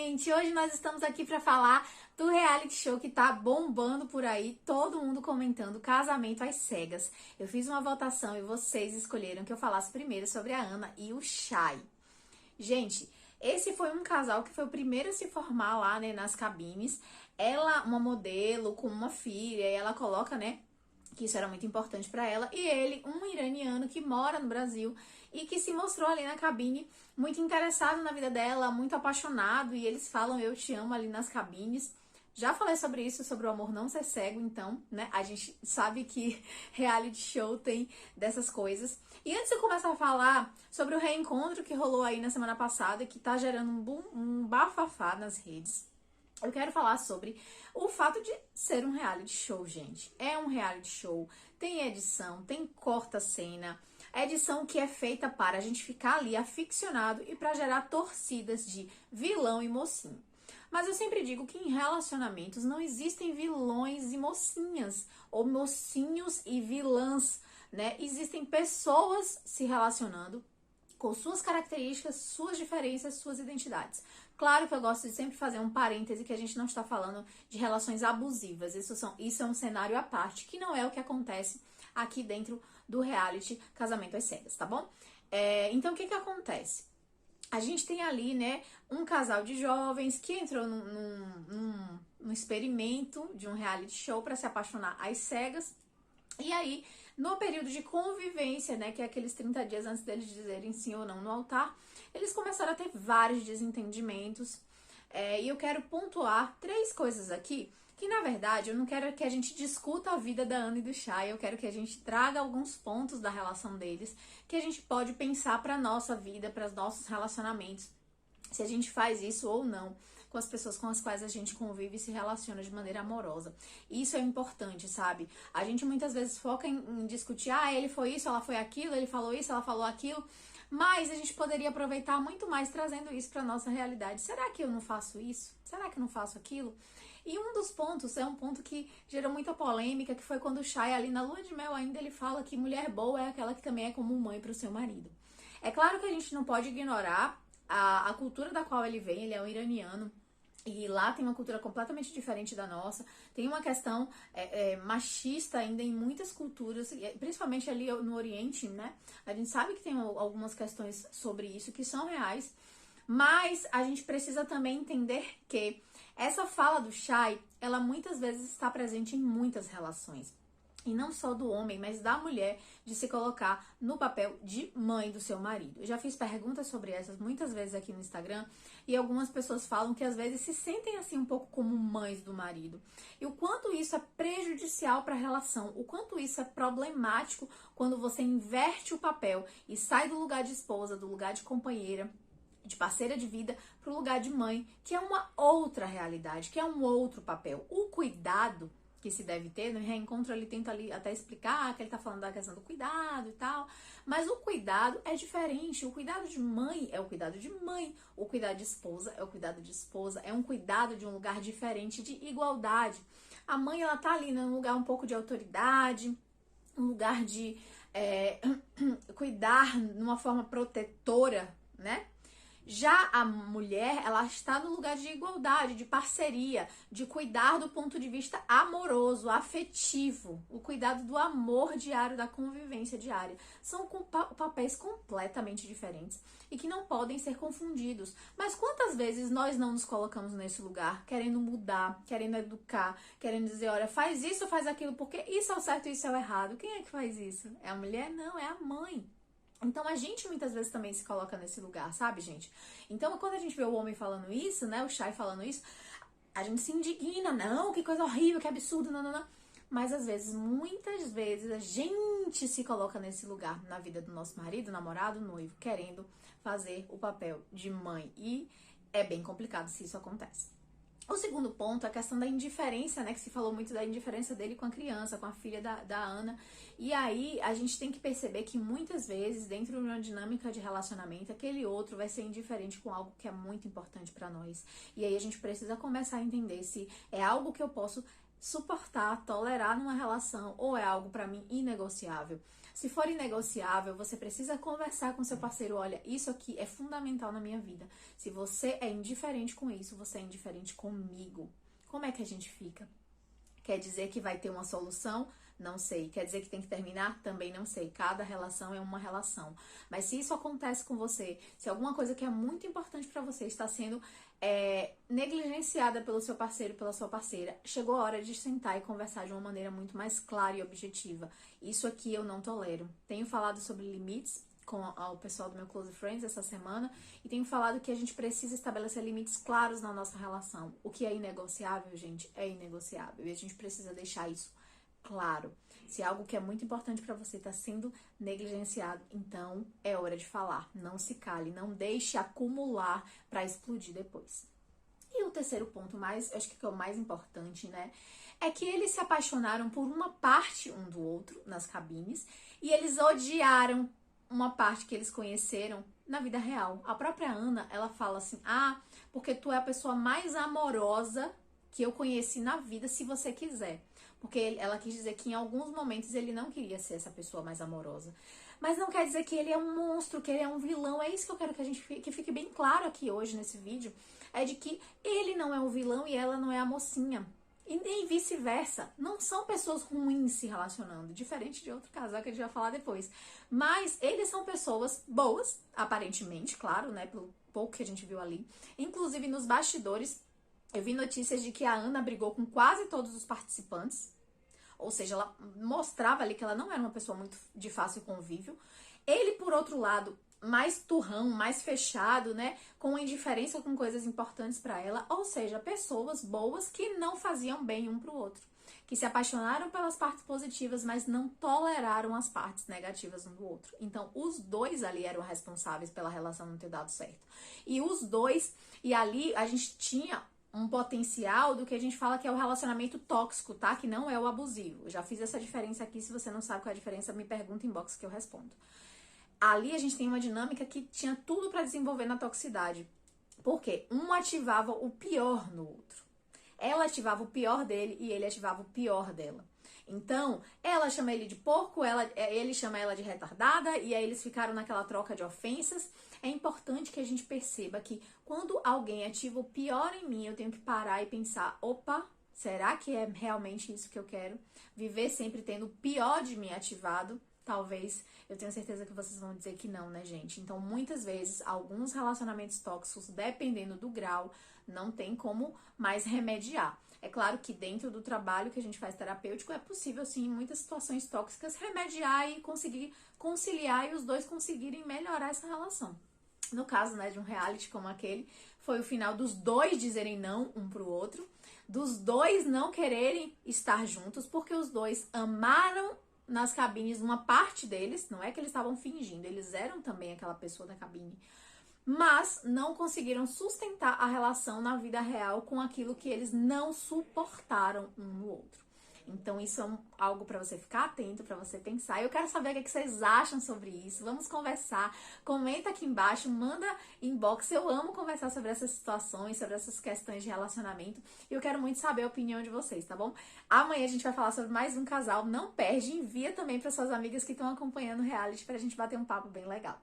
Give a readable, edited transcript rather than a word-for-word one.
gente! Hoje nós estamos aqui para falar do reality show que tá bombando por aí, todo mundo comentando Casamento às Cegas. Eu fiz uma votação e vocês escolheram que eu falasse primeiro sobre a Ana e o Chay. Gente, esse foi um casal que foi o primeiro a se formar lá, né, nas cabines. Ela, uma modelo com uma filha, e ela coloca, né, que isso era muito importante para ela, e ele, um iraniano que mora no Brasil e que se mostrou ali na cabine muito interessado na vida dela, muito apaixonado, e eles falam eu te amo ali nas cabines. Já falei sobre isso, sobre o amor não ser cego, então, né, a gente sabe que reality show tem dessas coisas. E antes de eu começar a falar sobre o reencontro que rolou aí na semana passada, que tá gerando um bafafá nas redes, eu quero falar sobre o fato de ser um reality show, gente. É um reality show, tem edição, tem corta-cena, edição que é feita para a gente ficar ali aficionado e para gerar torcidas de vilão e mocinho. Mas eu sempre digo que em relacionamentos não existem vilões e mocinhas, ou mocinhos e vilãs, né? Existem pessoas se relacionando com suas características, suas diferenças, suas identidades. Claro que eu gosto de sempre fazer um parêntese que a gente não está falando de relações abusivas. Isso é um cenário à parte, que não é o que acontece aqui dentro do reality Casamento às Cegas, tá bom? Então, o que acontece? A gente tem ali, né, um casal de jovens que entrou num experimento de um reality show para se apaixonar às cegas. E aí, no período de convivência, né, que é aqueles 30 dias antes deles dizerem sim ou não no altar, eles começaram a ter vários desentendimentos. E eu quero pontuar 3 coisas aqui, que na verdade eu não quero que a gente discuta a vida da Ana e do Chay, eu quero que a gente traga alguns pontos da relação deles, que a gente pode pensar para nossa vida, para os nossos relacionamentos, se a gente faz isso ou não com as pessoas com as quais a gente convive e se relaciona de maneira amorosa. Isso é importante, sabe? A gente muitas vezes foca em discutir, ele foi isso, ela foi aquilo, ele falou isso, ela falou aquilo, mas a gente poderia aproveitar muito mais trazendo isso para nossa realidade. Será que eu não faço isso? Será que eu não faço aquilo? E um dos pontos é um ponto que gerou muita polêmica, que foi quando o Chay, ali na lua de mel ainda, ele fala que mulher boa é aquela que também é como mãe para o seu marido. É claro que a gente não pode ignorar a cultura da qual ele vem, ele é um iraniano, e lá tem uma cultura completamente diferente da nossa, tem uma questão machista ainda em muitas culturas, principalmente ali no Oriente, né? A gente sabe que tem algumas questões sobre isso que são reais, mas a gente precisa também entender que essa fala do Chay, ela muitas vezes está presente em muitas relações. E não só do homem, mas da mulher, de se colocar no papel de mãe do seu marido. Eu já fiz perguntas sobre essas muitas vezes aqui no Instagram, e algumas pessoas falam que às vezes se sentem assim um pouco como mães do marido. E o quanto isso é prejudicial para a relação, o quanto isso é problemático quando você inverte o papel e sai do lugar de esposa, do lugar de companheira, de parceira de vida, para o lugar de mãe, que é uma outra realidade, que é um outro papel. O cuidado que se deve ter, no reencontro ele tenta ali até explicar que ele tá falando da questão do cuidado e tal, mas o cuidado é diferente. O cuidado de mãe é o cuidado de mãe, o cuidado de esposa é o cuidado de esposa, é um cuidado de um lugar diferente, de igualdade. A mãe, ela tá ali num lugar um pouco de autoridade, um lugar de cuidar numa forma protetora, né? Já a mulher, ela está no lugar de igualdade, de parceria, de cuidar do ponto de vista amoroso, afetivo, o cuidado do amor diário, da convivência diária. São papéis completamente diferentes e que não podem ser confundidos. Mas quantas vezes nós não nos colocamos nesse lugar, querendo mudar, querendo educar, querendo dizer, olha, faz isso, faz aquilo, porque isso é o certo e isso é o errado. Quem é que faz isso? É a mulher? Não, é a mãe. Então a gente muitas vezes também se coloca nesse lugar, sabe, gente? Então quando a gente vê o homem falando isso, né, o Chay falando isso, a gente se indigna, não, que coisa horrível, que absurdo, não, não, não. Mas às vezes, muitas vezes, a gente se coloca nesse lugar na vida do nosso marido, namorado, noivo, querendo fazer o papel de mãe. E é bem complicado se isso acontece. O segundo ponto é a questão da indiferença, né? Que se falou muito da indiferença dele com a criança, com a filha da Ana. E aí, a gente tem que perceber que muitas vezes, dentro de uma dinâmica de relacionamento, aquele outro vai ser indiferente com algo que é muito importante pra nós. E aí, a gente precisa começar a entender se é algo que eu posso suportar, tolerar numa relação, ou é algo pra mim inegociável? Se for inegociável, você precisa conversar com seu parceiro. Olha, isso aqui é fundamental na minha vida. Se você é indiferente com isso, você é indiferente comigo. Como é que a gente fica? Quer dizer que vai ter uma solução? Não sei. Quer dizer que tem que terminar? Também não sei. Cada relação é uma relação. Mas se isso acontece com você, se alguma coisa que é muito importante pra você está sendo negligenciada pelo seu parceiro, pela sua parceira, chegou a hora de sentar e conversar de uma maneira muito mais clara e objetiva. Isso aqui eu não tolero. Tenho falado sobre limites com o pessoal do meu Close Friends essa semana e tenho falado que a gente precisa estabelecer limites claros na nossa relação. O que é inegociável, gente, é inegociável e a gente precisa deixar isso claro. Se algo que é muito importante para você está sendo negligenciado, então é hora de falar. Não se cale, não deixe acumular para explodir depois. E o terceiro ponto, acho que é o mais importante, né? É que eles se apaixonaram por uma parte um do outro nas cabines e eles odiaram uma parte que eles conheceram na vida real. A própria Ana, ela fala assim, porque tu é a pessoa mais amorosa que eu conheci na vida, se você quiser. Porque ela quis dizer que em alguns momentos ele não queria ser essa pessoa mais amorosa. Mas não quer dizer que ele é um monstro, que ele é um vilão. É isso que eu quero que fique bem claro aqui hoje nesse vídeo. É de que ele não é o vilão e ela não é a mocinha. E nem vice-versa. Não são pessoas ruins se relacionando. Diferente de outro casal que a gente vai falar depois. Mas eles são pessoas boas, aparentemente, claro, né? Pelo pouco que a gente viu ali. Inclusive nos bastidores, eu vi notícias de que a Ana brigou com quase todos os participantes. Ou seja, ela mostrava ali que ela não era uma pessoa muito de fácil convívio. Ele, por outro lado, mais turrão, mais fechado, né? Com indiferença com coisas importantes pra ela. Ou seja, pessoas boas que não faziam bem um pro outro. Que se apaixonaram pelas partes positivas, mas não toleraram as partes negativas um do outro. Então, os dois ali eram responsáveis pela relação não ter dado certo. E ali a gente tinha um potencial do que a gente fala que é o relacionamento tóxico, tá? Que não é o abusivo. Eu já fiz essa diferença aqui. Se você não sabe qual é a diferença, me pergunta em box que eu respondo. Ali a gente tem uma dinâmica que tinha tudo pra desenvolver na toxicidade. Por quê? Um ativava o pior no outro. Ela ativava o pior dele e ele ativava o pior dela. Então, ela chama ele de porco, ele chama ela de retardada, e aí eles ficaram naquela troca de ofensas. É importante que a gente perceba que quando alguém ativa o pior em mim, eu tenho que parar e pensar, opa, será que é realmente isso que eu quero? Viver sempre tendo o pior de mim ativado? Talvez, eu tenho certeza que vocês vão dizer que não, né, gente? Então, muitas vezes, alguns relacionamentos tóxicos, dependendo do grau, não tem como mais remediar. É claro que dentro do trabalho que a gente faz terapêutico, é possível, sim, em muitas situações tóxicas, remediar e conseguir conciliar e os dois conseguirem melhorar essa relação. No caso, né, de um reality como aquele, foi o final dos dois dizerem não um pro outro, dos dois não quererem estar juntos, porque os dois amaram nas cabines uma parte deles, não é que eles estavam fingindo, eles eram também aquela pessoa da cabine, mas não conseguiram sustentar a relação na vida real com aquilo que eles não suportaram um no outro. Então isso é algo para você ficar atento, para você pensar. Eu quero saber o que vocês acham sobre isso. Vamos conversar. Comenta aqui embaixo, manda inbox. Eu amo conversar sobre essas situações, sobre essas questões de relacionamento. E eu quero muito saber a opinião de vocês, tá bom? Amanhã a gente vai falar sobre mais um casal. Não perde, envia também para suas amigas que estão acompanhando o reality pra gente bater um papo bem legal.